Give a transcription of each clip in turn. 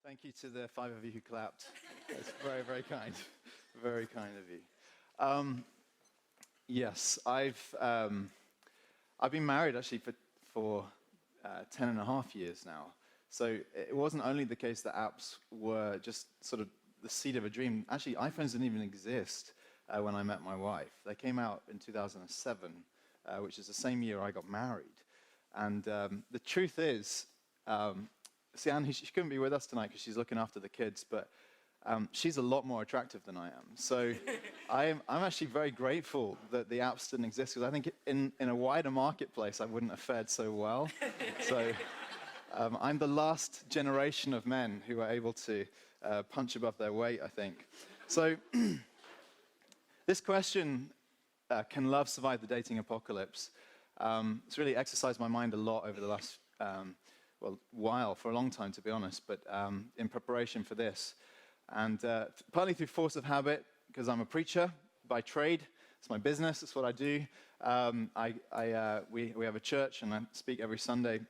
Thank you to the 5 of you who clapped. That's very, very kind. Very kind of you. Yes, I've been married actually for 10 and a half years now. So it wasn't only the case that apps were just sort of the seed of a dream. Actually, iPhones didn't even exist when I met my wife. They came out in 2007, which is the same year I got married. And the truth is, see, Anne, she couldn't be with us tonight because she's looking after the kids, but she's a lot more attractive than I am. So I'm actually very grateful that the apps didn't exist, because I think in a wider marketplace, I wouldn't have fared so well. So I'm the last generation of men who are able to punch above their weight, I think. So this question, can love survive the dating apocalypse? It's really exercised my mind a lot over the last while, for a long time, to be honest, but in preparation for this. And partly through force of habit, because I'm a preacher by trade. It's my business, it's what I do. We have a church, and I speak every Sunday.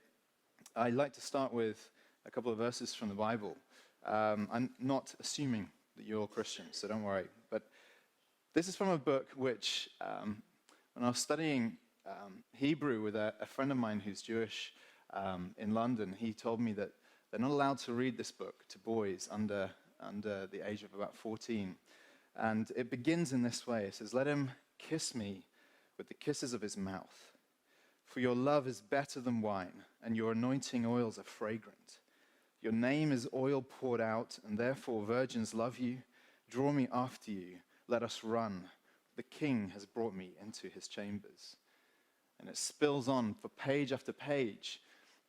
I like to start with a couple of verses from the Bible. I'm not assuming that you're all Christians, so don't worry. But this is from a book which, when I was studying Hebrew with a friend of mine who's Jewish in London, he told me that they're not allowed to read this book to boys under the age of about 14. And it begins in this way. It says, "Let him kiss me with the kisses of his mouth. For your love is better than wine, and your anointing oils are fragrant. Your name is oil poured out, and therefore virgins love you. Draw me after you. Let us run. The king has brought me into his chambers." And it spills on for page after page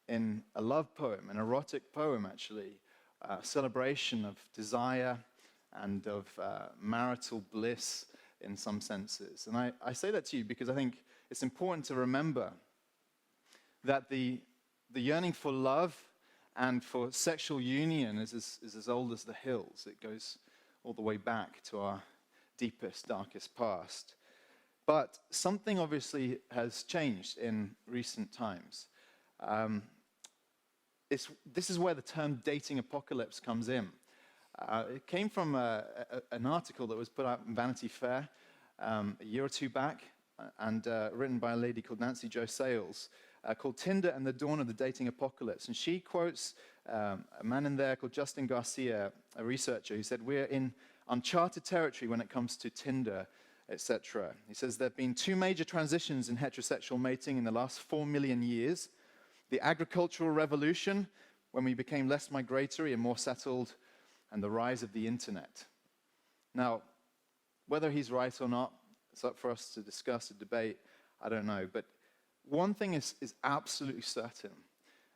in a love poem, an erotic poem actually, a celebration of desire and of marital bliss in some senses. And I say that to you because I think it's important to remember that the yearning for love and for sexual union is as old as the hills. It goes all the way back to our deepest, darkest past. But something obviously has changed in recent times. This is where the term dating apocalypse comes in. It came from an article that was put out in Vanity Fair a year or two back, and written by a lady called Nancy Jo Sales, called "Tinder and the Dawn of the Dating Apocalypse." And she quotes a man in there called Justin Garcia, a researcher, who said, "We're in uncharted territory when it comes to Tinder, etc." He says, "There have been two major transitions in heterosexual mating in the last 4 million years. The agricultural revolution, when we became less migratory and more settled, and the rise of the internet." Now, whether he's right or not, it's up for us to discuss, to debate, I don't know. But one thing is absolutely certain,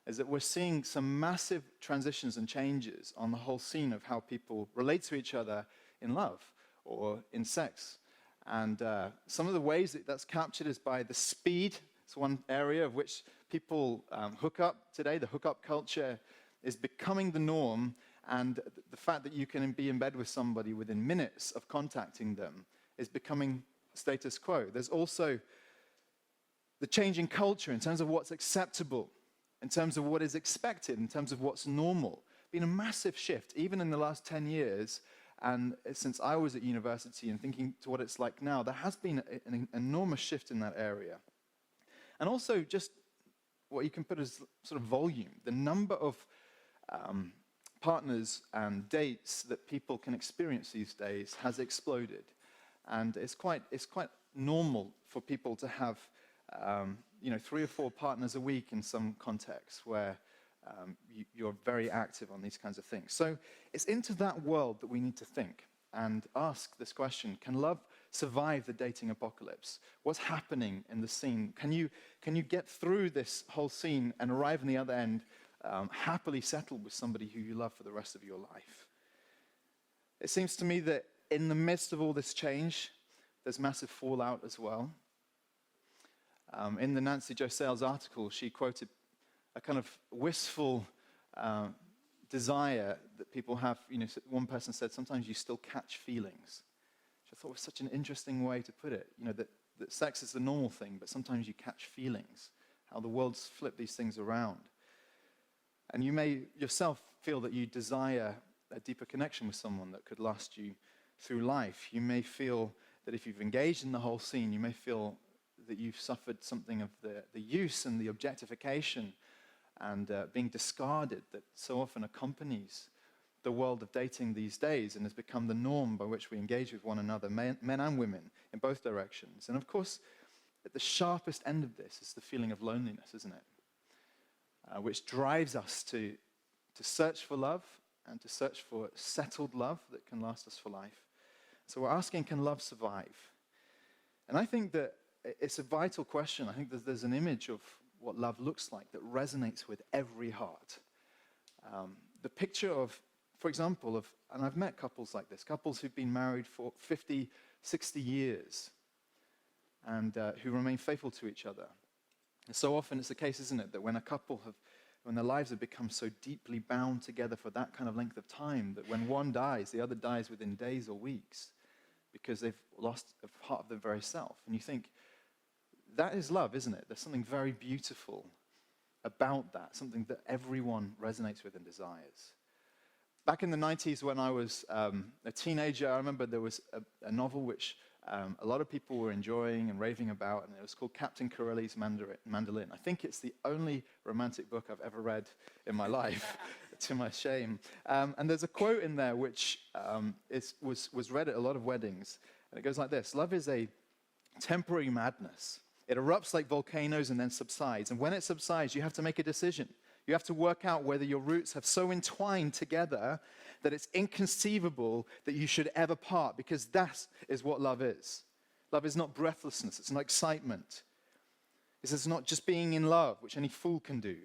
is that we're seeing some massive transitions and changes on the whole scene of how people relate to each other in love or in sex. And some of the ways that that's captured is by the speed. It's one area of which people hook up today. The hookup culture is becoming the norm, and the fact that you can be in bed with somebody within minutes of contacting them is becoming status quo. There's also the changing culture in terms of what's acceptable, in terms of what is expected, in terms of what's normal. Been a massive shift, even in the last 10 years, and since I was at university and thinking to what it's like now, there has been an enormous shift in that area. And also just what you can put as sort of volume. The number of partners and dates that people can experience these days has exploded. And it's quite normal for people to have 3 or 4 partners a week in some contexts where you're very active on these kinds of things. So it's into that world that we need to think and ask this question: can love survive the dating apocalypse? What's happening in the scene? Can you get through this whole scene and arrive on the other end happily settled with somebody who you love for the rest of your life? It seems to me that in the midst of all this change, there's massive fallout as well. In the Nancy Jo Sales article, she quoted a kind of wistful desire that people have. One person said, sometimes you still catch feelings. Which I thought was such an interesting way to put it. That sex is the normal thing, but sometimes you catch feelings. How the world's flipped these things around. And you may yourself feel that you desire a deeper connection with someone that could last you through life. You may feel that if you've engaged in the whole scene, you may feel that you've suffered something of the use and the objectification and being discarded that so often accompanies the world of dating these days and has become the norm by which we engage with one another, men and women, in both directions. And of course, at the sharpest end of this is the feeling of loneliness, isn't it? Which drives us to search for love and to search for settled love that can last us for life. So we're asking, can love survive? And I think that it's a vital question. I think that there's an image of what love looks like that resonates with every heart. The picture of, for example, and I've met couples like this, couples who've been married for 50, 60 years and who remain faithful to each other. And so often it's the case, isn't it, that when when their lives have become so deeply bound together for that kind of length of time, that when one dies, the other dies within days or weeks because they've lost a part of their very self. And you think, that is love, isn't it? There's something very beautiful about that, something that everyone resonates with and desires. Back in the 90s when I was a teenager, I remember there was a novel which a lot of people were enjoying and raving about, and it was called Captain Corelli's Mandolin. I think it's the only romantic book I've ever read in my life, to my shame. And there's a quote in there which was read at a lot of weddings, and it goes like this: "Love is a temporary madness. It erupts like volcanoes and then subsides. And when it subsides, you have to make a decision. You have to work out whether your roots have so entwined together that it's inconceivable that you should ever part, because that is what love is. Love is not breathlessness. It's not excitement. It's not just being in love, which any fool can do.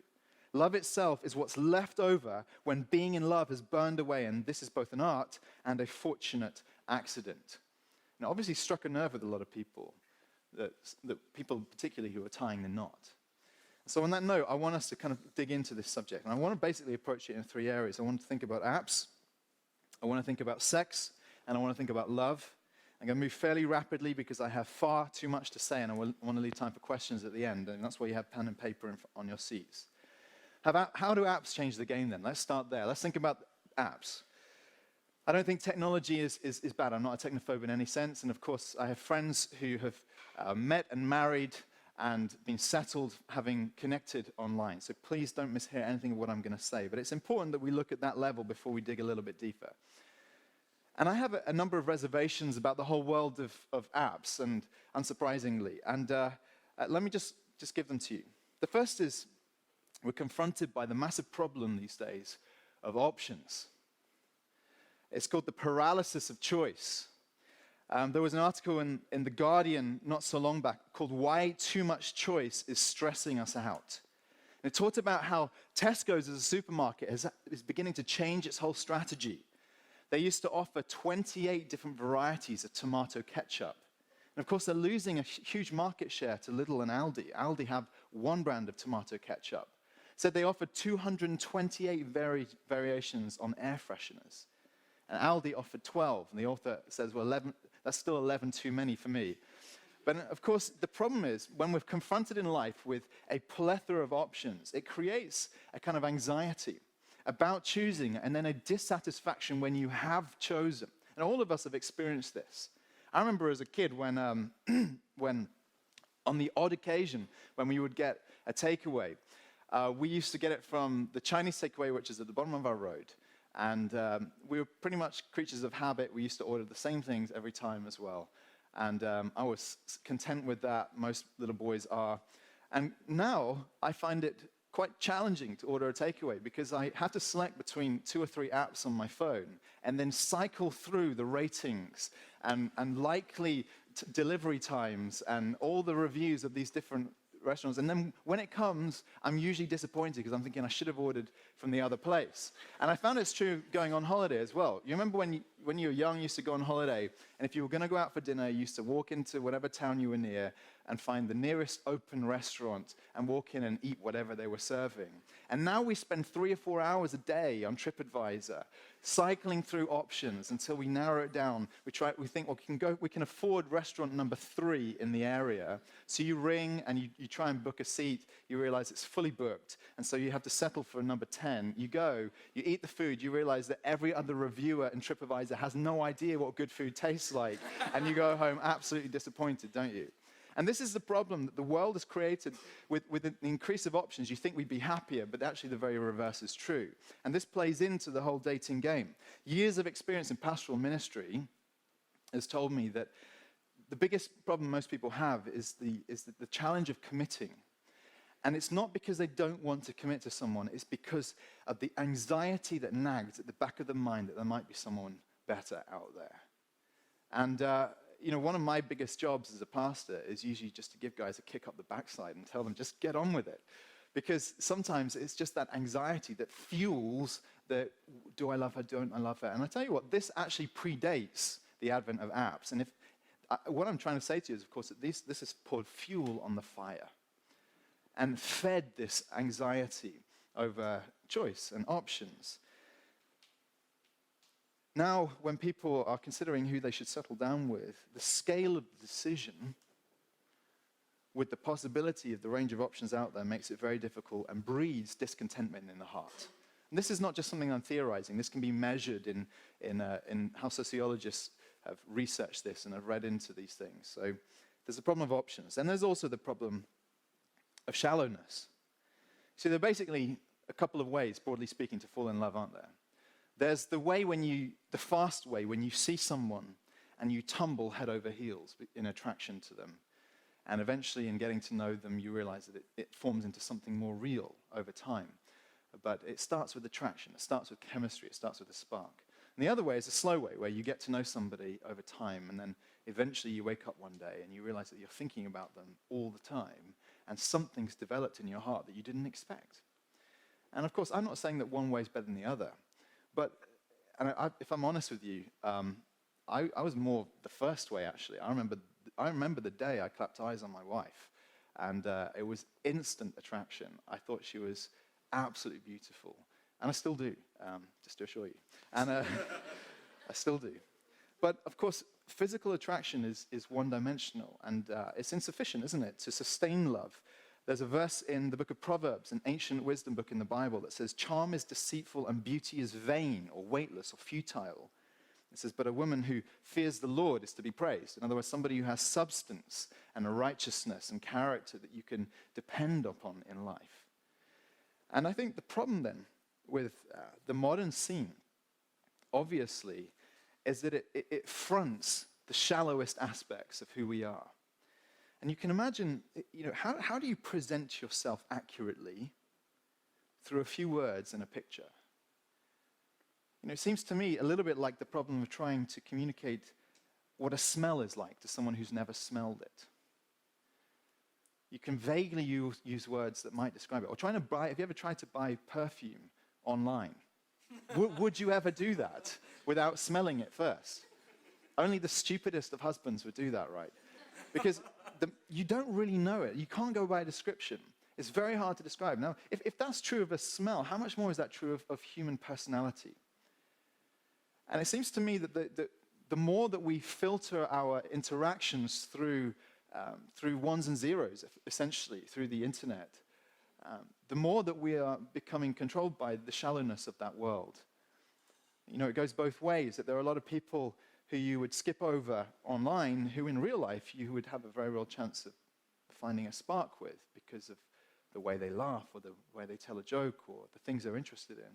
Love itself is what's left over when being in love has burned away, and this is both an art and a fortunate accident." Now, obviously struck a nerve with a lot of people, that people particularly who are tying the knot. So on that note, I want us to kind of dig into this subject. And I want to basically approach it in three areas. I want to think about apps, I want to think about sex, and I want to think about love. I'm going to move fairly rapidly because I have far too much to say, and I want to leave time for questions at the end. And that's why you have pen and paper on your seats. How do apps change the game then? Let's start there. Let's think about apps. I don't think technology is bad. I'm not a technophobe in any sense. And of course, I have friends who have met and married and been settled having connected online. So please don't mishear anything of what I'm going to say. But it's important that we look at that level before we dig a little bit deeper. And I have a number of reservations about the whole world of apps, and unsurprisingly. And let me just give them to you. The first is we're confronted by the massive problem these days of options. It's called the paralysis of choice. There was an article in The Guardian not so long back called "Why Too Much Choice is Stressing Us Out." And it talked about how Tesco's as a supermarket is beginning to change its whole strategy. They used to offer 28 different varieties of tomato ketchup. And of course, they're losing a huge market share to Lidl and Aldi. Aldi have one brand of tomato ketchup. Said they offered 228 variations on air fresheners. And Aldi offered 12. And the author says, well, 11, that's still 11 too many for me. But of course, the problem is when we're confronted in life with a plethora of options, it creates a kind of anxiety about choosing, and then a dissatisfaction when you have chosen. And all of us have experienced this. I remember as a kid when on the odd occasion when we would get a takeaway, we used to get it from the Chinese takeaway, which is at the bottom of our road. And we were pretty much creatures of habit. We used to order the same things every time as well. And I was content with that. Most little boys are. And now I find it quite challenging to order a takeaway because I have to select between 2 or 3 apps on my phone and then cycle through the ratings and likely delivery times and all the reviews of these different restaurants. And then when it comes, I'm usually disappointed because I'm thinking I should have ordered from the other place. And I found it's true going on holiday as well. You remember when when you were young, you used to go on holiday, and if you were going to go out for dinner, you used to walk into whatever town you were near and find the nearest open restaurant and walk in and eat whatever they were serving. And now we spend 3 or 4 hours a day on TripAdvisor, cycling through options until we narrow it down. We think, well, we can afford restaurant number 3 in the area. So you ring and you try and book a seat. You realize it's fully booked, and so you have to settle for number 10. You go, you eat the food, you realize that every other reviewer in TripAdvisor has no idea what good food tastes like, and you go home absolutely disappointed, don't you? And this is the problem that the world has created with the increase of options. You think we'd be happier, but actually the very reverse is true. And this plays into the whole dating game. Years of experience in pastoral ministry has told me that the biggest problem most people have is the challenge of committing. And it's not because they don't want to commit to someone, it's because of the anxiety that nags at the back of the mind that there might be someone better out there. And one of my biggest jobs as a pastor is usually just to give guys a kick up the backside and tell them, just get on with it. Because sometimes it's just that anxiety that fuels the, do I love her, don't I love her? And I tell you what, this actually predates the advent of apps. And what I'm trying to say to you is, of course, that this has poured fuel on the fire and fed this anxiety over choice and options. Now, when people are considering who they should settle down with, the scale of the decision with the possibility of the range of options out there makes it very difficult and breeds discontentment in the heart. And this is not just something I'm theorizing. This can be measured in how sociologists have researched this and have read into these things. So there's the problem of options. And there's also the problem of shallowness. So there are basically a couple of ways, broadly speaking, to fall in love, aren't there? There's the fast way when you see someone and you tumble head over heels in attraction to them. And eventually, in getting to know them, you realize that it forms into something more real over time. But it starts with attraction, it starts with chemistry, it starts with a spark. And the other way is a slow way, where you get to know somebody over time, and then eventually you wake up one day and you realize that you're thinking about them all the time, and something's developed in your heart that you didn't expect. And of course, I'm not saying that one way is better than the other. But if I'm honest with you, I was more the first way, actually. I remember the day I clapped eyes on my wife, and it was instant attraction. I thought she was absolutely beautiful, and I still do, just to assure you. And I still do. But of course, physical attraction is one-dimensional, and it's insufficient, isn't it, to sustain love. There's a verse in the book of Proverbs, an ancient wisdom book in the Bible, that says, charm is deceitful and beauty is vain or weightless or futile. It says, but a woman who fears the Lord is to be praised. In other words, somebody who has substance and a righteousness and character that you can depend upon in life. And I think the problem then with the modern scene, obviously, is that it fronts the shallowest aspects of who we are. And you can imagine, how do you present yourself accurately through a few words and a picture? It seems to me a little bit like the problem of trying to communicate what a smell is like to someone who's never smelled it. You can vaguely use words that might describe it. Or have you ever tried to buy perfume online? Would you ever do that without smelling it first? Only the stupidest of husbands would do that, right? Because you don't really know it. You can't go by a description. It's very hard to describe. Now, if that's true of a smell, how much more is that true of human personality? And it seems to me that the more that we filter our interactions through ones and zeros, essentially, through the internet, the more that we are becoming controlled by the shallowness of that world. It goes both ways, that there are a lot of people who you would skip over online, who in real life you would have a very real chance of finding a spark with because of the way they laugh or the way they tell a joke or the things they're interested in.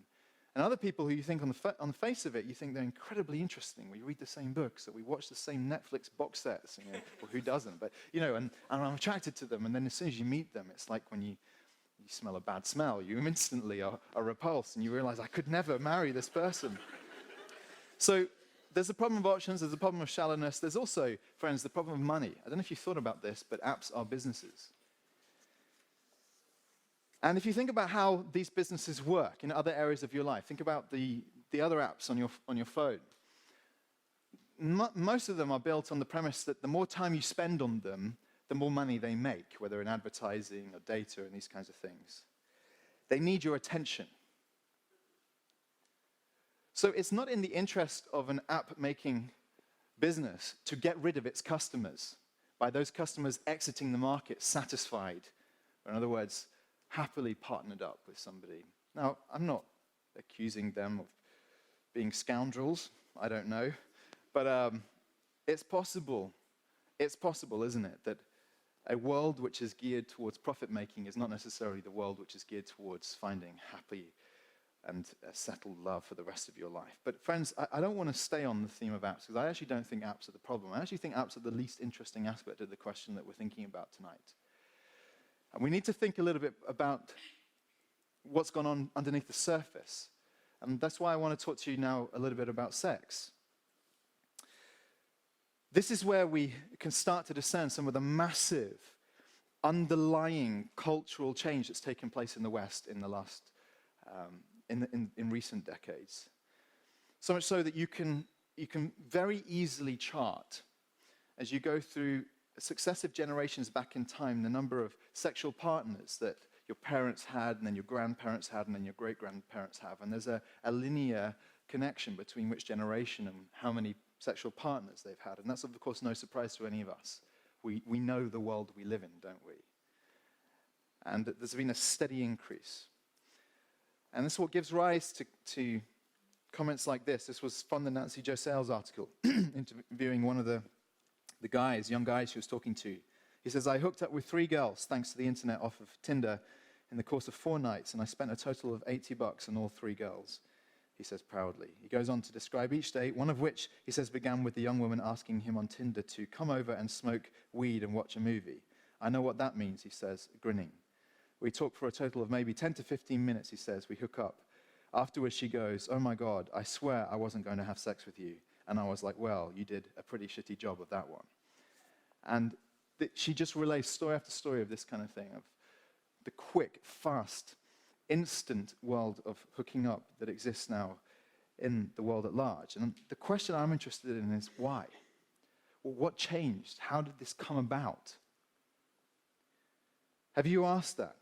And other people who you think on the face of it, you think they're incredibly interesting. We read the same books, that we watch the same Netflix box sets, or who doesn't? But, and I'm attracted to them. And then as soon as you meet them, it's like when you smell a bad smell. You instantly are repulsed, and you realize, I could never marry this person. So there's the problem of options, there's the problem of shallowness. There's also, friends, the problem of money. I don't know if you thought about this, but apps are businesses. And if you think about how these businesses work in other areas of your life, think about the other apps on your phone. most of them are built on the premise that the more time you spend on them, the more money they make, whether in advertising or data and these kinds of things. They need your attention. So it's not in the interest of an app-making business to get rid of its customers by those customers exiting the market satisfied, or in other words, happily partnered up with somebody. Now, I'm not accusing them of being scoundrels. I don't know. But it's possible, isn't it, that a world which is geared towards profit-making is not necessarily the world which is geared towards finding happy and settled love for the rest of your life. But friends, I don't want to stay on the theme of apps, because I actually don't think apps are the problem. I actually think apps are the least interesting aspect of the question that we're thinking about tonight. And we need to think a little bit about what's gone on underneath the surface. And that's why I want to talk to you now a little bit about sex. This is where we can start to discern some of the massive underlying cultural change that's taken place in the West in the last in recent decades. So much so that you can very easily chart, as you go through successive generations back in time, the number of sexual partners that your parents had, and then your grandparents had, and then your great-grandparents have. And there's a linear connection between which generation and how many sexual partners they've had. And that's, of course, no surprise to any of us. We know the world we live in, don't we? And there's been a steady increase. And this is what gives rise to comments like this. This was from the Nancy Jo Sales article, interviewing one of the young guys she was talking to. He says, I hooked up with 3 girls, thanks to the internet, off of Tinder in the course of 4 nights, and I spent a total of $80 on all 3 girls, he says proudly. He goes on to describe each date, one of which, he says, began with the young woman asking him on Tinder to come over and smoke weed and watch a movie. I know what that means, he says, grinning. We talk for a total of maybe 10 to 15 minutes, he says. We hook up. Afterwards, she goes, oh my God, I swear I wasn't going to have sex with you. And I was like, well, you did a pretty shitty job of that one. And she just relays story after story of this kind of thing, of the quick, fast, instant world of hooking up that exists now in the world at large. And the question I'm interested in is why? Well, what changed? How did this come about? Have you asked that?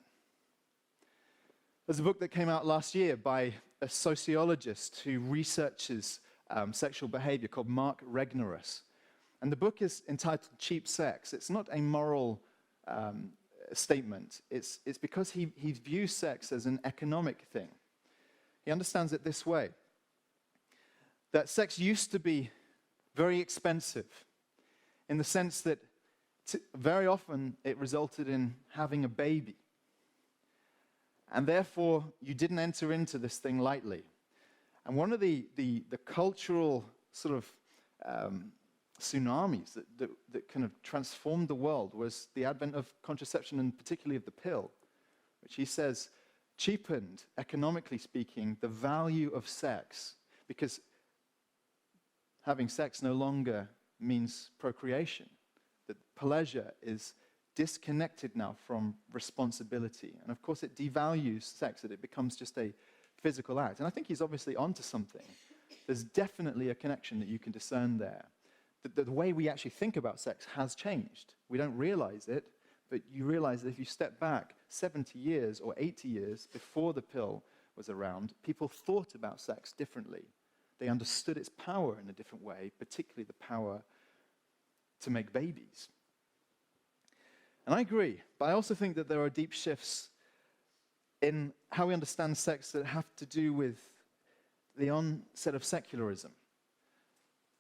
There's a book that came out last year by a sociologist who researches sexual behavior called Mark Regnerus. And the book is entitled Cheap Sex. It's not a moral statement. It's because he views sex as an economic thing. He understands it this way, that sex used to be very expensive in the sense that very often it resulted in having a baby. And therefore, you didn't enter into this thing lightly. And one of the cultural sort of tsunamis that kind of transformed the world was the advent of contraception, and particularly of the pill, which he says cheapened, economically speaking, the value of sex, because having sex no longer means procreation. That pleasure is disconnected now from responsibility. And of course it devalues sex, that it becomes just a physical act. And I think he's obviously onto something. There's definitely a connection that you can discern there. The way we actually think about sex has changed. We don't realize it, but you realize that if you step back 70 years or 80 years before the pill was around, people thought about sex differently. They understood its power in a different way, particularly the power to make babies. And I agree, but I also think that there are deep shifts in how we understand sex that have to do with the onset of secularism.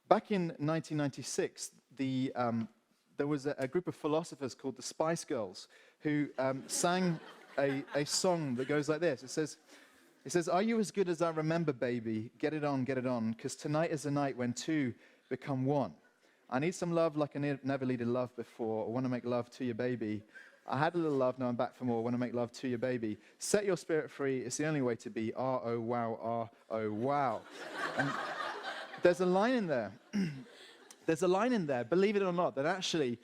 Back in 1996, there was a group of philosophers called the Spice Girls who sang a song that goes like this. It says, are you as good as I remember, baby? Get it on, 'cause tonight is the night when 2 become 1. I need some love like I never needed love before. I want to make love to your baby. I had a little love, now I'm back for more. I want to make love to your baby. Set your spirit free, it's the only way to be. Oh wow, oh wow. And there's a line in there. There's a line in there, believe it or not, that actually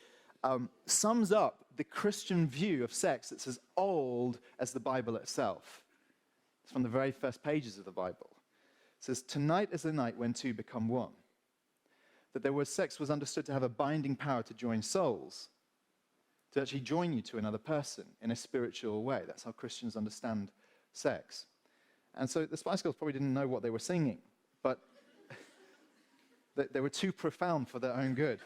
sums up the Christian view of sex that's as old as the Bible itself. It's from the very first pages of the Bible. It says, tonight is the night when 2 become 1. that sex was understood to have a binding power to join souls, to actually join you to another person in a spiritual way. That's how Christians understand sex. And so the Spice Girls probably didn't know what they were singing, but they were too profound for their own good.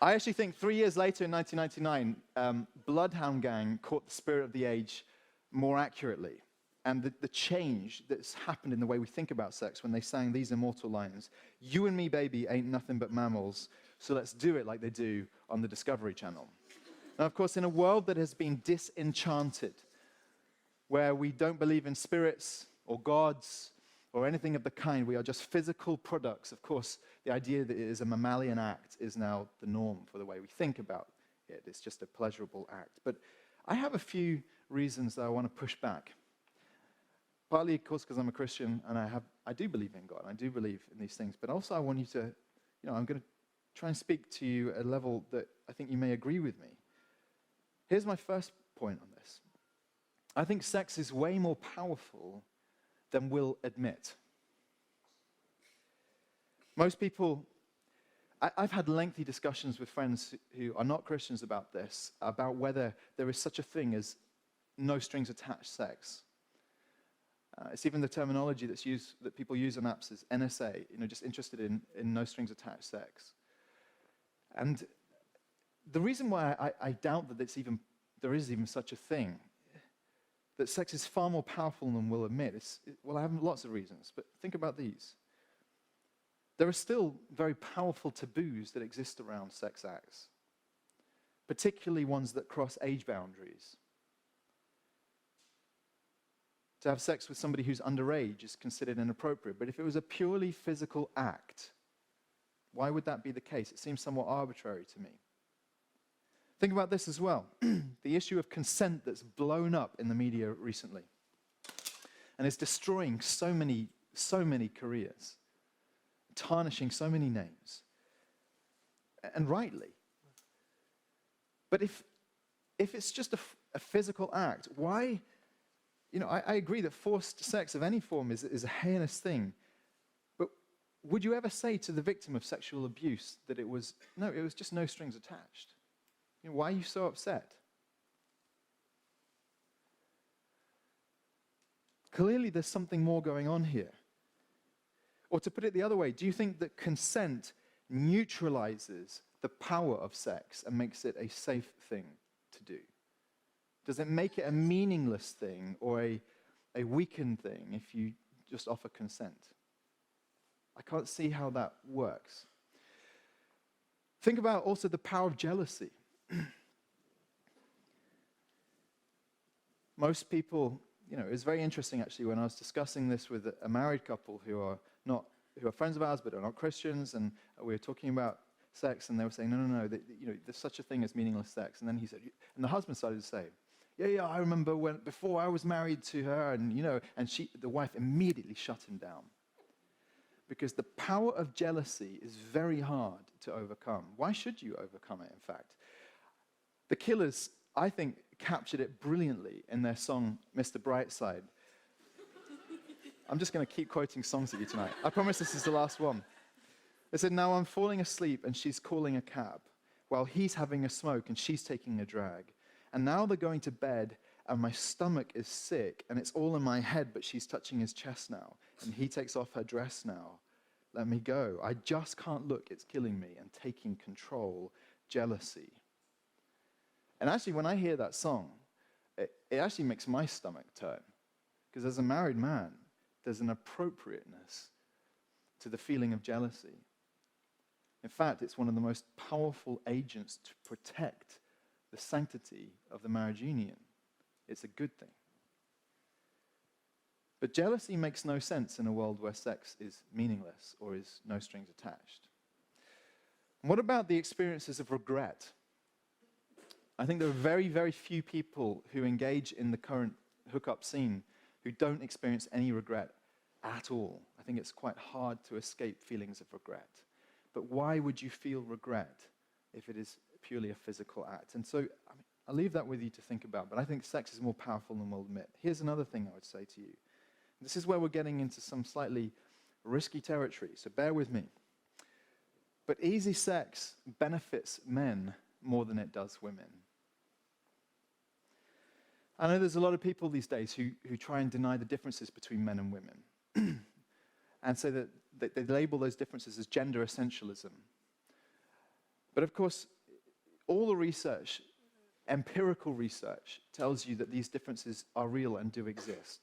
I actually think 3 years later in 1999, Bloodhound Gang caught the spirit of the age more accurately. And the change that's happened in the way we think about sex when they sang these immortal lines, "You and me, baby, ain't nothing but mammals, so let's do it like they do on the Discovery Channel." Now, of course, in a world that has been disenchanted, where we don't believe in spirits or gods or anything of the kind, we are just physical products. Of course, the idea that it is a mammalian act is now the norm for the way we think about it. It's just a pleasurable act. But I have a few reasons that I want to push back. Partly, of course, because I'm a Christian and I do believe in God. I do believe in these things. But also I want you to, I'm going to try and speak to you at a level that I think you may agree with me. Here's my first point on this. I think sex is way more powerful than we'll admit. Most people, I've had lengthy discussions with friends who are not Christians about this, about whether there is such a thing as no strings attached sex. It's even the terminology that people use on apps is NSA, just interested in no strings attached sex. And the reason why I doubt that there is even such a thing, that sex is far more powerful than we'll admit, I have lots of reasons, but think about these. There are still very powerful taboos that exist around sex acts, particularly ones that cross age boundaries. To have sex with somebody who's underage is considered inappropriate. But if it was a purely physical act, why would that be the case? It seems somewhat arbitrary to me. Think about this as well. The issue of consent that's blown up in the media recently and is destroying so many careers, tarnishing so many names, and rightly. But if it's just a physical act, why... I agree that forced sex of any form is a heinous thing. But would you ever say to the victim of sexual abuse that it was just no strings attached? Why are you so upset? Clearly, there's something more going on here. Or to put it the other way, do you think that consent neutralizes the power of sex and makes it a safe thing to do? Does it make it a meaningless thing or a weakened thing if you just offer consent? I can't see how that works. Think about also the power of jealousy. Most people, it's very interesting actually when I was discussing this with a married couple who are friends of ours but are not Christians, and we were talking about sex, and they were saying, no, there's such a thing as meaningless sex. And then he said, and the husband started to say, yeah, I remember before I was married to her, and the wife immediately shut him down. Because the power of jealousy is very hard to overcome. Why should you overcome it, in fact? The Killers, I think, captured it brilliantly in their song, Mr. Brightside. I'm just going to keep quoting songs at you tonight. I promise this is the last one. They said, "Now I'm falling asleep and she's calling a cab, while he's having a smoke and she's taking a drag. And now they're going to bed, and my stomach is sick, and it's all in my head, but she's touching his chest now, and he takes off her dress now. Let me go. I just can't look. It's killing me, and taking control, jealousy." And actually, when I hear that song, it actually makes my stomach turn. Because as a married man, there's an appropriateness to the feeling of jealousy. In fact, it's one of the most powerful agents to protect the sanctity of the marriage union. It's a good thing. But jealousy makes no sense in a world where sex is meaningless or is no strings attached. And what about the experiences of regret? I think there are very, very few people who engage in the current hookup scene who don't experience any regret at all. I think it's quite hard to escape feelings of regret. But why would you feel regret if it is purely a physical act? And so I'll leave that with you to think about, but I think sex is more powerful than we'll admit. Here's another thing I would say to you. This is where we're getting into some slightly risky territory, so bear with me. But easy sex benefits men more than it does women. I know there's a lot of people these days who try and deny the differences between men and women and say that they label those differences as gender essentialism. But of course, all the research, empirical research, tells you that these differences are real and do exist.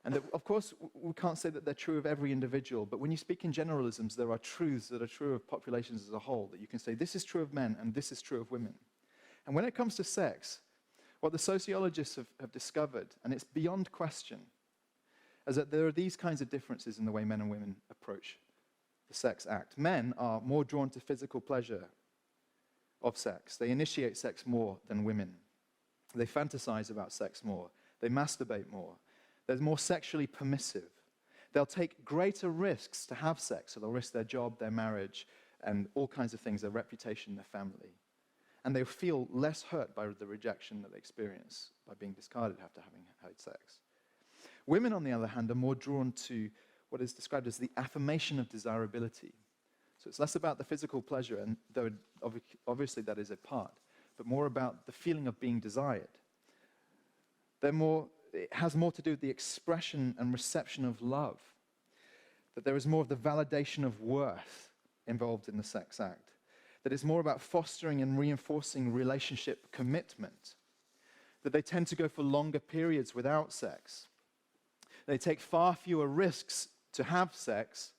And that, of course, we can't say that they're true of every individual, but when you speak in generalisms, there are truths that are true of populations as a whole, that you can say this is true of men and this is true of women. And when it comes to sex, what the sociologists have discovered, and it's beyond question, is that there are these kinds of differences in the way men and women approach the sex act. Men are more drawn to physical pleasure of sex. They initiate sex more than women. They fantasize about sex more. They masturbate more. They're more sexually permissive. They'll take greater risks to have sex, so they'll risk their job, their marriage, and all kinds of things, their reputation, their family. And they feel less hurt by the rejection that they experience by being discarded after having had sex. Women, on the other hand, are more drawn to what is described as the affirmation of desirability. So it's less about the physical pleasure, and though obviously that is a part, but more about the feeling of being desired. It has more to do with the expression and reception of love, that there is more of the validation of worth involved in the sex act, that it's more about fostering and reinforcing relationship commitment, that they tend to go for longer periods without sex. They take far fewer risks to have sex,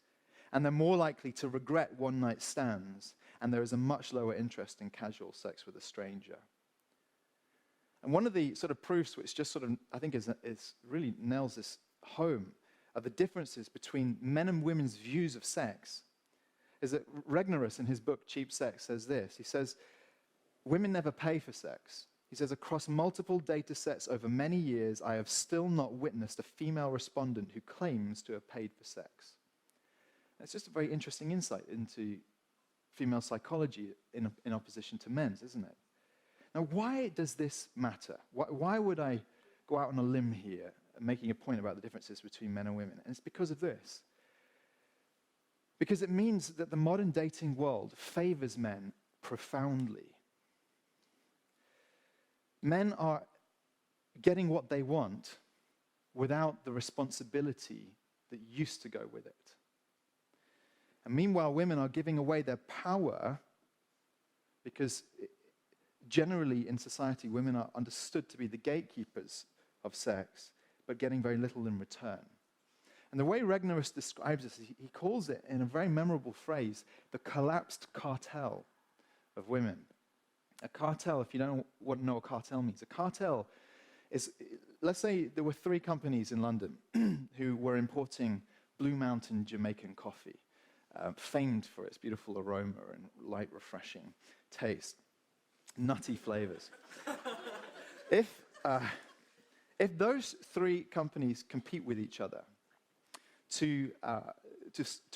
and they're more likely to regret one-night stands, and there is a much lower interest in casual sex with a stranger. And one of the sort of proofs which just sort of, I think, is really nails this home are the differences between men and women's views of sex is that Regnerus, in his book Cheap Sex, says this. He says, women never pay for sex. He says, across multiple data sets over many years, I have still not witnessed a female respondent who claims to have paid for sex. And it's just a very interesting insight into female psychology in opposition to men's, isn't it? Now, why does this matter? Why would I go out on a limb here, making a point about the differences between men and women? And it's because of this. Because it means that the modern dating world favors men profoundly. Men are getting what they want without the responsibility that used to go with it. And meanwhile, women are giving away their power because generally in society, women are understood to be the gatekeepers of sex, but getting very little in return. And the way Regnerus describes this, he calls it, in a very memorable phrase, the collapsed cartel of women. A cartel, if you don't know what a cartel means, a cartel is, let's say there were 3 companies in London who were importing Blue Mountain Jamaican coffee, famed for its beautiful aroma and light, refreshing taste, nutty flavors. If those 3 companies compete with each other to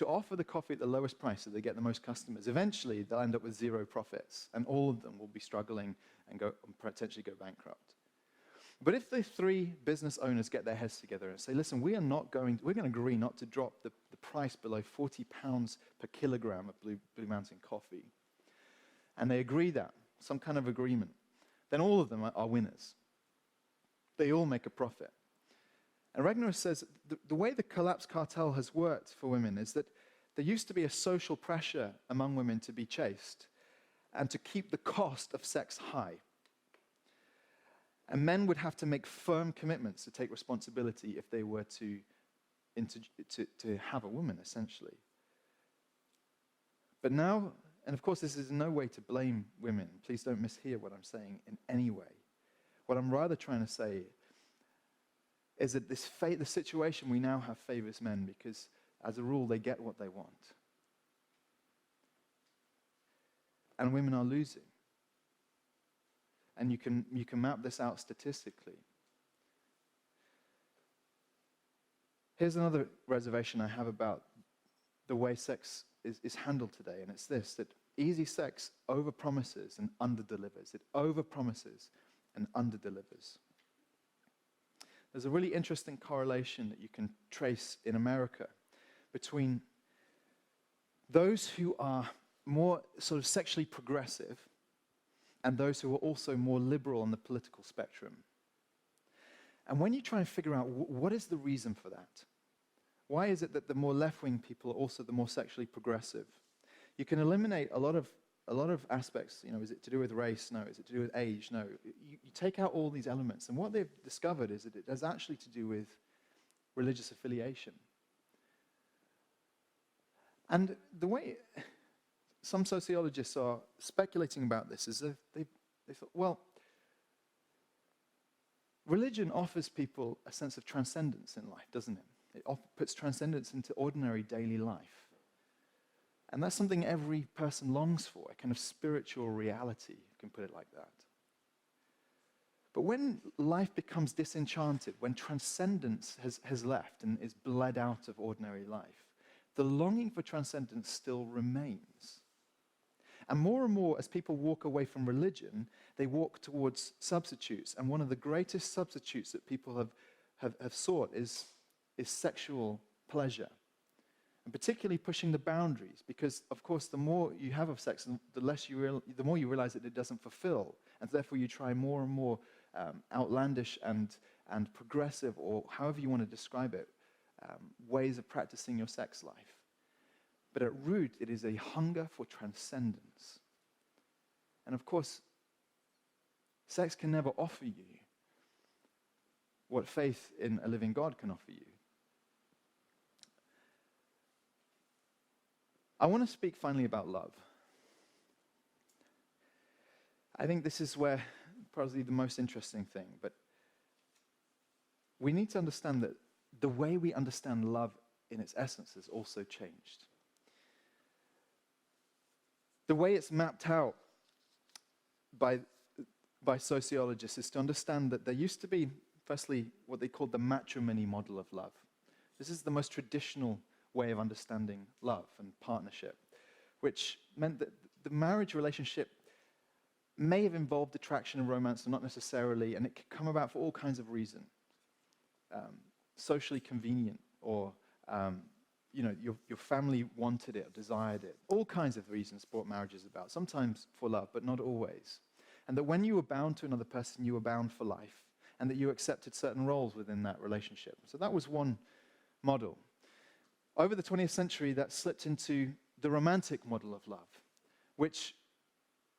offer the coffee at the lowest price so they get the most customers, eventually they'll end up with 0 profits, and all of them will be struggling and potentially go bankrupt. But if the 3 business owners get their heads together and say, listen, we're going to agree not to drop the price below £40 per kilogram of Blue Mountain coffee, and they agree that, some kind of agreement, then all of them are winners. They all make a profit. And Regnerus says the way the collapsed cartel has worked for women is that there used to be a social pressure among women to be chaste and to keep the cost of sex high. And men would have to make firm commitments to take responsibility if they were to have a woman, essentially. But now, and of course this is no way to blame women. Please don't mishear what I'm saying in any way. What I'm rather trying to say is that the situation we now have favors men because, as a rule, they get what they want. And women are losing. And you can map this out statistically. Here's another reservation I have about the way sex is handled today, and it's this, that easy sex overpromises and underdelivers. It overpromises and underdelivers. There's a really interesting correlation that you can trace in America between those who are more sort of sexually progressive, and those who are also more liberal on the political spectrum. And when you try and figure out what is the reason for that, why is it that the more left-wing people are also the more sexually progressive, you can eliminate a lot of aspects. Is it to do with race? No. Is it to do with age? No. You take out all these elements, and what they've discovered is that it is actually to do with religious affiliation. And the way some sociologists are speculating about this is that they thought, well, religion offers people a sense of transcendence in life, doesn't it? It puts transcendence into ordinary daily life. And that's something every person longs for, a kind of spiritual reality, if you can put it like that. But when life becomes disenchanted, when transcendence has left and is bled out of ordinary life, the longing for transcendence still remains. And more, as people walk away from religion, they walk towards substitutes. And one of the greatest substitutes that people have sought is sexual pleasure. And particularly pushing the boundaries, because, of course, the more you have of sex, the more you realize that it doesn't fulfill. And therefore, you try more and more outlandish and progressive, or however you want to describe it, ways of practicing your sex life. But at root, it is a hunger for transcendence. And of course, sex can never offer you what faith in a living God can offer you. I want to speak finally about love. I think this is where probably the most interesting thing, but we need to understand that the way we understand love in its essence has also changed. The way it's mapped out by sociologists is to understand that there used to be, firstly, what they called the matrimony model of love. This is the most traditional way of understanding love and partnership, which meant that the marriage relationship may have involved attraction and romance, and not necessarily, and it could come about for all kinds of reasons. Socially convenient, or your family wanted it or desired it. All kinds of reasons brought marriages about, sometimes for love, but not always. And that when you were bound to another person, you were bound for life, and that you accepted certain roles within that relationship. So that was one model. Over the 20th century, that slipped into the romantic model of love, which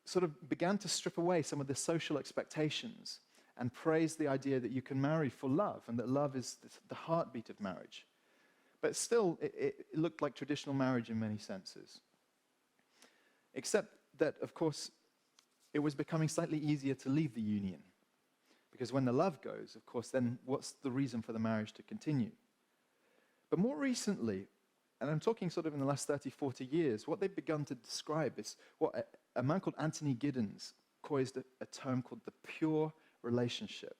sort of began to strip away some of the social expectations and praise the idea that you can marry for love, and that love is the heartbeat of marriage. But still, it looked like traditional marriage in many senses. Except that, of course, it was becoming slightly easier to leave the union. Because when the love goes, of course, then what's the reason for the marriage to continue? But more recently, and I'm talking sort of in the last 30, 40 years, what they've begun to describe is what a man called Anthony Giddens coined a term called the pure relationship.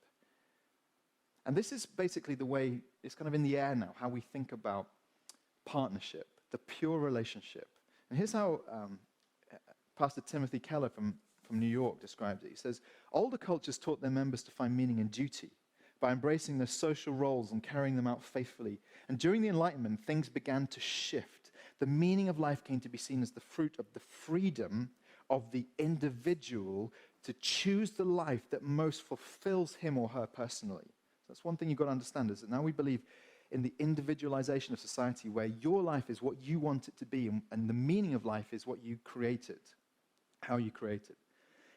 And this is basically the way, it's kind of in the air now, how we think about partnership, the pure relationship. And here's how Pastor Timothy Keller from New York described it. He says, older cultures taught their members to find meaning in duty by embracing their social roles and carrying them out faithfully. And during the Enlightenment, things began to shift. The meaning of life came to be seen as the fruit of the freedom of the individual to choose the life that most fulfills him or her personally. That's one thing you've got to understand, is that now we believe in the individualization of society, where your life is what you want it to be, and the meaning of life is what you created, how you create it.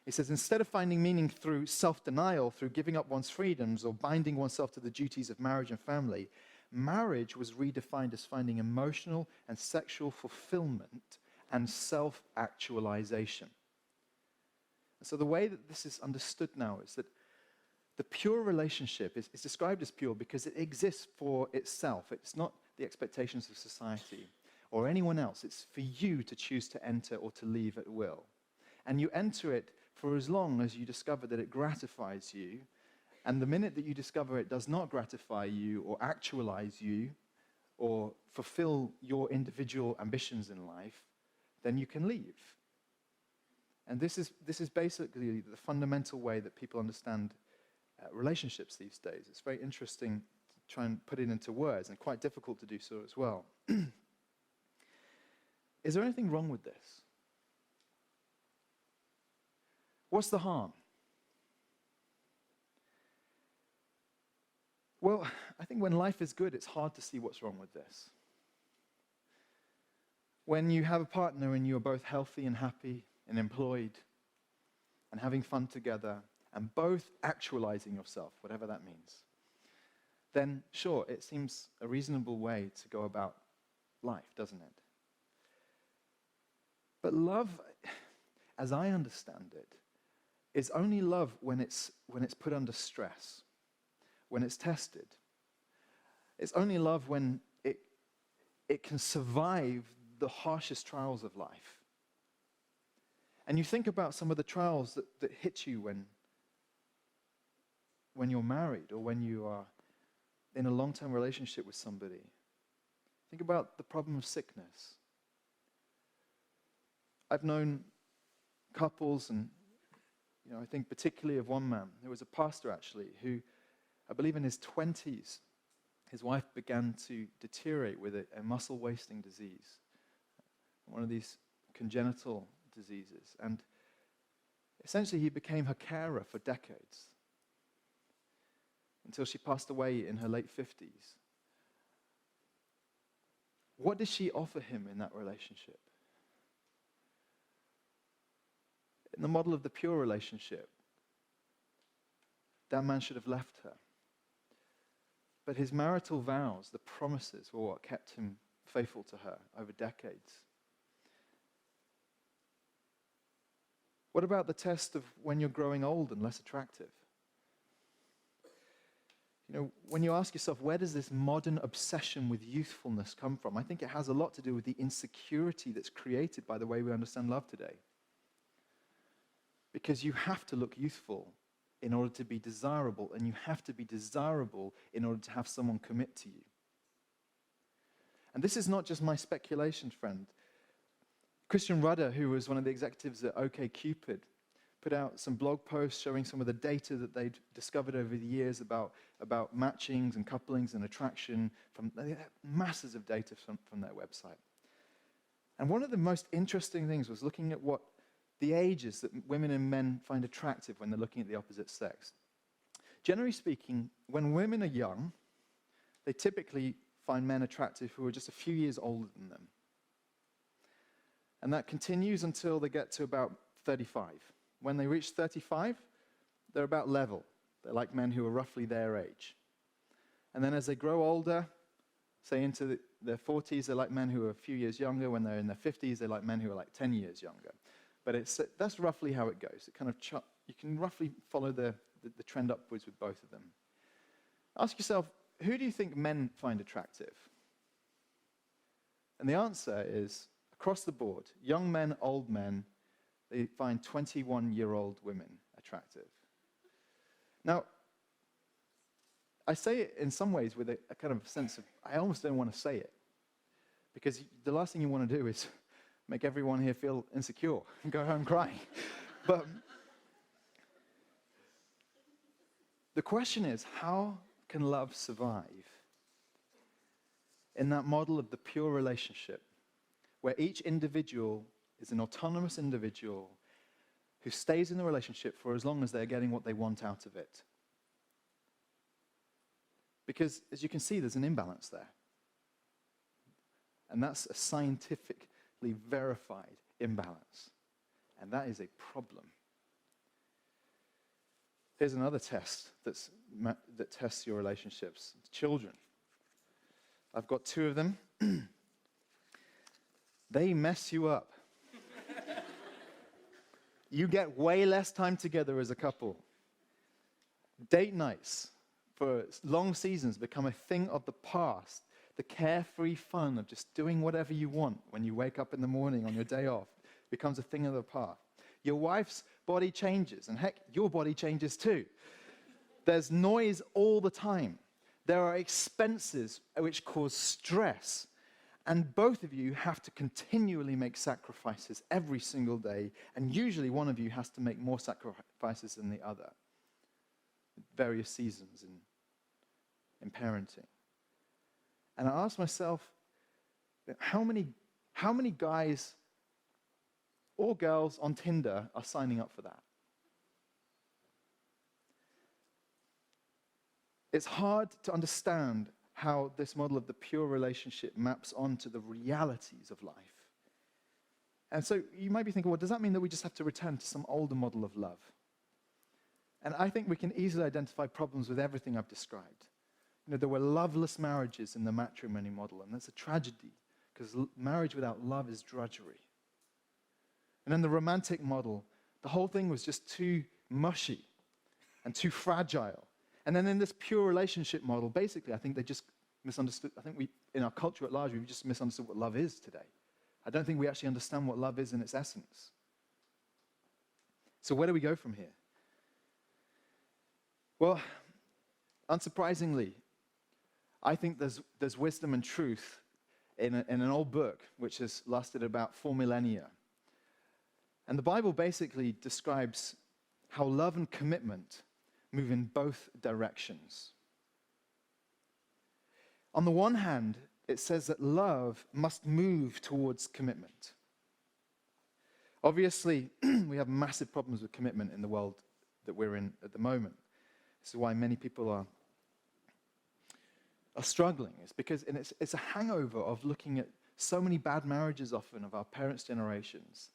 It says, instead of finding meaning through self-denial, through giving up one's freedoms or binding oneself to the duties of marriage and family, marriage was redefined as finding emotional and sexual fulfillment and self-actualization. And so the way that this is understood now is that the pure relationship is described as pure because it exists for itself. It's not the expectations of society or anyone else. It's for you to choose to enter or to leave at will. And you enter it for as long as you discover that it gratifies you. And the minute that you discover it does not gratify you or actualize you or fulfill your individual ambitions in life, then you can leave. And this is basically the fundamental way that people understand relationships these days. It's very interesting to try and put it into words, and quite difficult to do so as well. Is there anything wrong with this? What's the harm? Well, I think when life is good, it's hard to see what's wrong with this. When you have a partner and you're both healthy and happy and employed and having fun together and both actualizing yourself, whatever that means, then sure, it seems a reasonable way to go about life, doesn't it? But love, as I understand it, is only love when it's put under stress, when it's tested. It's only love when it can survive the harshest trials of life. And you think about some of the trials that hit you when you're married or when you are in a long-term relationship with somebody. Think about the problem of sickness. I've known couples, and I think particularly of one man. There was a pastor actually who, I believe in his 20s, his wife began to deteriorate with a muscle wasting disease, one of these congenital diseases. And essentially he became her carer for decades until she passed away in her late 50s. What did she offer him in that relationship? In the model of the pure relationship, that man should have left her. But his marital vows, the promises, were what kept him faithful to her over decades. What about the test of when you're growing old and less attractive? When you ask yourself, where does this modern obsession with youthfulness come from? I think it has a lot to do with the insecurity that's created by the way we understand love today. Because you have to look youthful in order to be desirable, and you have to be desirable in order to have someone commit to you. And this is not just my speculation, friend. Christian Rudder, who was one of the executives at OkCupid, put out some blog posts showing some of the data that they'd discovered over the years about matchings and couplings and attraction. They had masses of data from their website. And one of the most interesting things was looking at what the ages that women and men find attractive when they're looking at the opposite sex. Generally speaking, when women are young, they typically find men attractive who are just a few years older than them. And that continues until they get to about 35. When they reach 35, they're about level. They're like men who are roughly their age. And then as they grow older, say into their 40s, they're like men who are a few years younger. When they're in their 50s, they're like men who are like 10 years younger. But that's roughly how it goes. It kind of you can roughly follow the trend upwards with both of them. Ask yourself, who do you think men find attractive? And the answer is, across the board, young men, old men, they find 21-year-old women attractive. Now, I say it in some ways with a kind of sense of, I almost don't want to say it. Because the last thing you want to do is make everyone here feel insecure and go home crying. But the question is, how can love survive in that model of the pure relationship where each individual is an autonomous individual who stays in the relationship for as long as they're getting what they want out of it? Because, as you can see, there's an imbalance there. And that's a scientifically verified imbalance. And that is a problem. Here's another test that tests your relationships. Children. I've got two of them. They mess you up. You get way less time together as a couple. Date nights for long seasons become a thing of the past. The carefree fun of just doing whatever you want when you wake up in the morning on your day off becomes a thing of the past. Your wife's body changes, and heck, your body changes too. There's noise all the time. There are expenses which cause stress, and both of you have to continually make sacrifices every single day, and usually one of you has to make more sacrifices than the other. Various seasons in parenting. And I ask myself, how many guys or girls on Tinder are signing up for that? It's hard to understand how this model of the pure relationship maps onto the realities of life. And so you might be thinking, well, does that mean that we just have to return to some older model of love? And I think we can easily identify problems with everything I've described. There were loveless marriages in the matrimony model, and that's a tragedy, because marriage without love is drudgery. And in the romantic model, the whole thing was just too mushy and too fragile. And then in this pure relationship model, basically, I think they just misunderstood. I think in our culture at large, we've just misunderstood what love is today. I don't think we actually understand what love is in its essence. So where do we go from here? Well, unsurprisingly, I think there's wisdom and truth in an old book which has lasted about 4 millennia. And the Bible basically describes how love and commitment move in both directions. On the one hand, it says that love must move towards commitment. Obviously, we have massive problems with commitment in the world that we're in at the moment. This is why many people are struggling. It's because it's a hangover of looking at so many bad marriages often of our parents' generations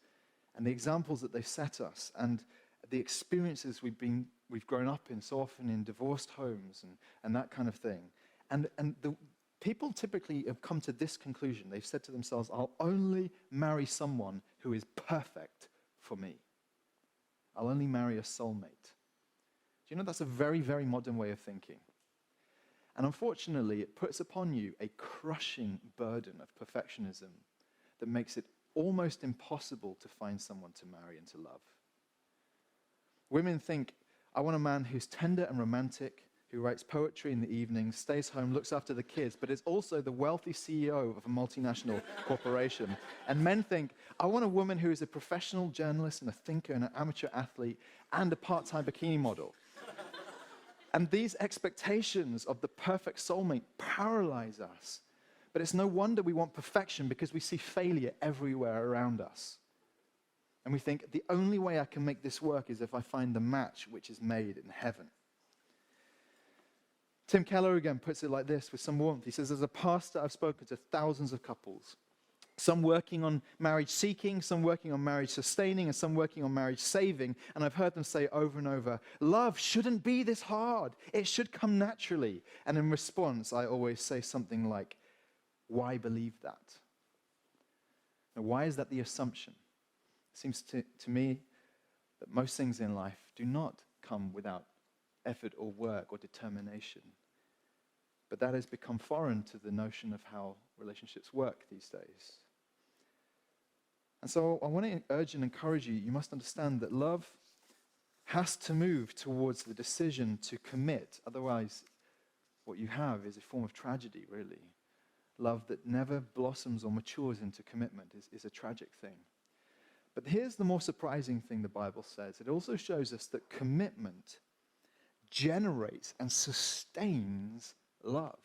and the examples that they've set us and the experiences we've grown up in so often in divorced homes and that kind of thing. And the people typically have come to this conclusion. They've said to themselves, I'll only marry someone who is perfect for me. I'll only marry a soulmate. Do you know that's a very, very modern way of thinking? And unfortunately, it puts upon you a crushing burden of perfectionism that makes it almost impossible to find someone to marry and to love. Women think, I want a man who's tender and romantic, who writes poetry in the evenings, stays home, looks after the kids, but is also the wealthy CEO of a multinational corporation. And men think, I want a woman who is a professional journalist and a thinker and an amateur athlete and a part-time bikini model. And these expectations of the perfect soulmate paralyze us. But it's no wonder we want perfection because we see failure everywhere around us. And we think, the only way I can make this work is if I find the match which is made in heaven. Tim Keller again puts it like this with some warmth. He says, as a pastor, I've spoken to thousands of couples. Some working on marriage seeking, some working on marriage sustaining, and some working on marriage saving. And I've heard them say over and over, love shouldn't be this hard. It should come naturally. And in response, I always say something like, why believe that? Now, why is that the assumption? It seems to me that most things in life do not come without effort or work or determination. But that has become foreign to the notion of how relationships work these days. And so I want to urge and encourage you, you must understand that love has to move towards the decision to commit. Otherwise, what you have is a form of tragedy, really. Love that never blossoms or matures into commitment is a tragic thing. But here's the more surprising thing the Bible says. It also shows us that commitment generates and sustains love.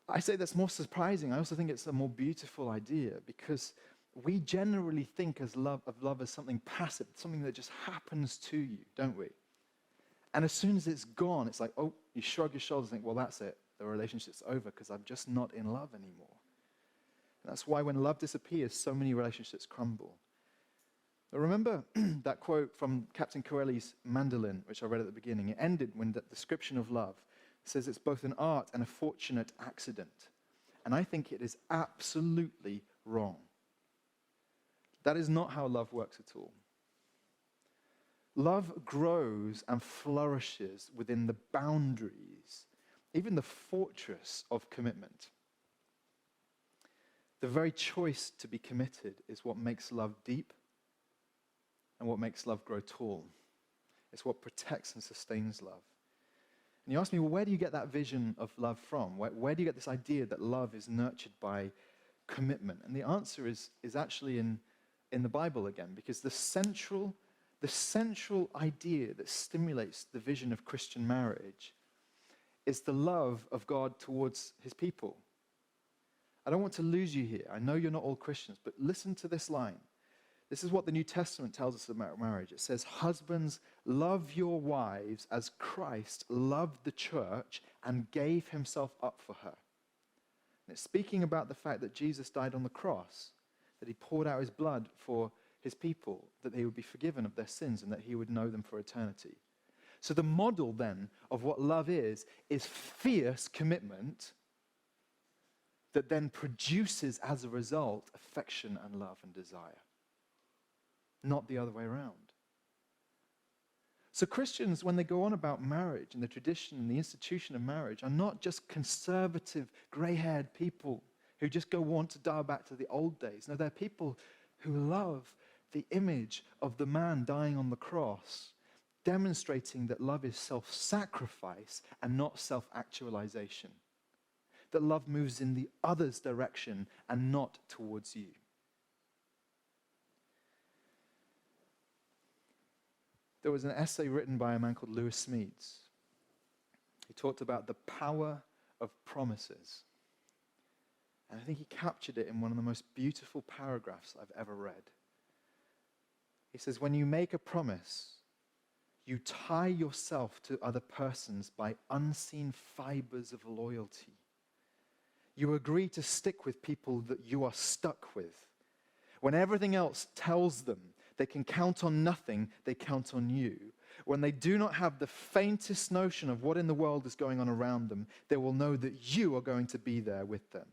I say that's more surprising. I also think it's a more beautiful idea because we generally think of love as something passive, something that just happens to you, don't we? And as soon as it's gone, it's like, oh, you shrug your shoulders and think, well, that's it. The relationship's over because I'm just not in love anymore. And that's why when love disappears, so many relationships crumble. But remember that quote from Captain Corelli's Mandolin, which I read at the beginning. It ended when the description of love says it's both an art and a fortunate accident. And I think it is absolutely wrong. That is not how love works at all. Love grows and flourishes within the boundaries, even the fortress of commitment. The very choice to be committed is what makes love deep and what makes love grow tall. It's what protects and sustains love. And you ask me, well, where do you get that vision of love from? Where do you get this idea that love is nurtured by commitment? And the answer is actually in the Bible again, because the central idea that stimulates the vision of Christian marriage is the love of God towards his people. I don't want to lose you here. I know you're not all Christians, but listen to this line. This is what the New Testament tells us about marriage. It says, husbands, love your wives as Christ loved the church and gave himself up for her. And it's speaking about the fact that Jesus died on the cross, that he poured out his blood for his people, that they would be forgiven of their sins and that he would know them for eternity. So the model then of what love is fierce commitment that then produces as a result affection and love and desire. Not the other way around. So Christians, when they go on about marriage and the tradition and the institution of marriage, are not just conservative, grey-haired people who just want to dial back to the old days. No, they're people who love the image of the man dying on the cross, demonstrating that love is self-sacrifice and not self-actualization. That love moves in the other's direction and not towards you. There was an essay written by a man called Lewis Smeads. He talked about the power of promises. And I think he captured it in one of the most beautiful paragraphs I've ever read. He says, when you make a promise, you tie yourself to other persons by unseen fibers of loyalty. You agree to stick with people that you are stuck with. When everything else tells them they can count on nothing, they count on you. When they do not have the faintest notion of what in the world is going on around them, they will know that you are going to be there with them.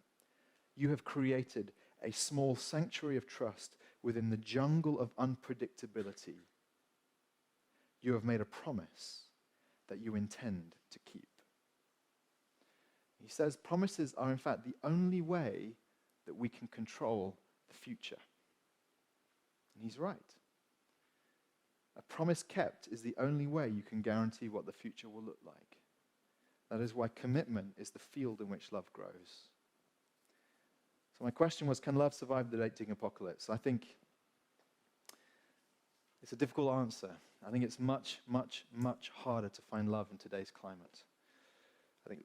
You have created a small sanctuary of trust within the jungle of unpredictability. You have made a promise that you intend to keep. He says promises are in fact the only way that we can control the future. And he's right. A promise kept is the only way you can guarantee what the future will look like. That is why commitment is the field in which love grows. So my question was, can love survive the dating apocalypse? I think it's a difficult answer. I think it's much, much, much harder to find love in today's climate. I think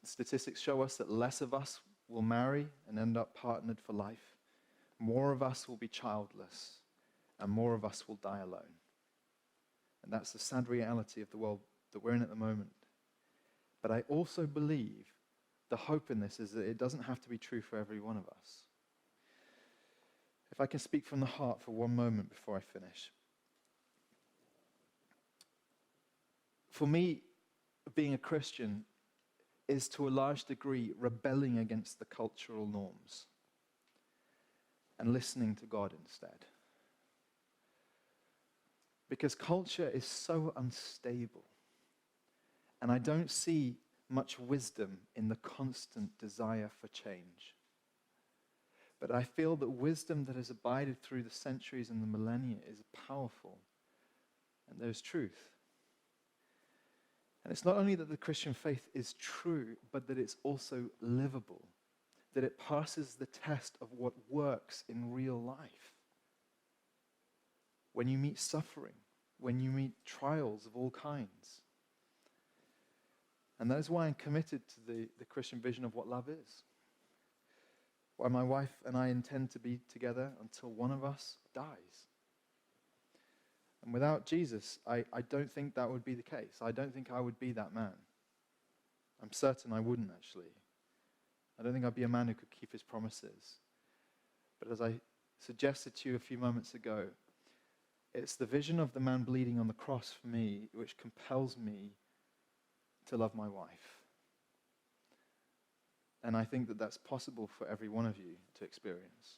statistics show us that less of us will marry and end up partnered for life. More of us will be childless, and more of us will die alone. And that's the sad reality of the world that we're in at the moment. But I also believe the hope in this is that it doesn't have to be true for every one of us. If I can speak from the heart for one moment before I finish. For me, being a Christian is to a large degree rebelling against the cultural norms and listening to God instead. Because culture is so unstable, and I don't see much wisdom in the constant desire for change. But I feel that wisdom that has abided through the centuries and the millennia is powerful, and there's truth. And it's not only that the Christian faith is true, but that it's also livable, that it passes the test of what works in real life. When you meet suffering, when you meet trials of all kinds. And that is why I'm committed to the Christian vision of what love is. Why my wife and I intend to be together until one of us dies. And without Jesus, I don't think that would be the case. I don't think I would be that man. I'm certain I wouldn't, actually. I don't think I'd be a man who could keep his promises. But as I suggested to you a few moments ago, it's the vision of the man bleeding on the cross for me which compels me to love my wife. And I think that that's possible for every one of you to experience.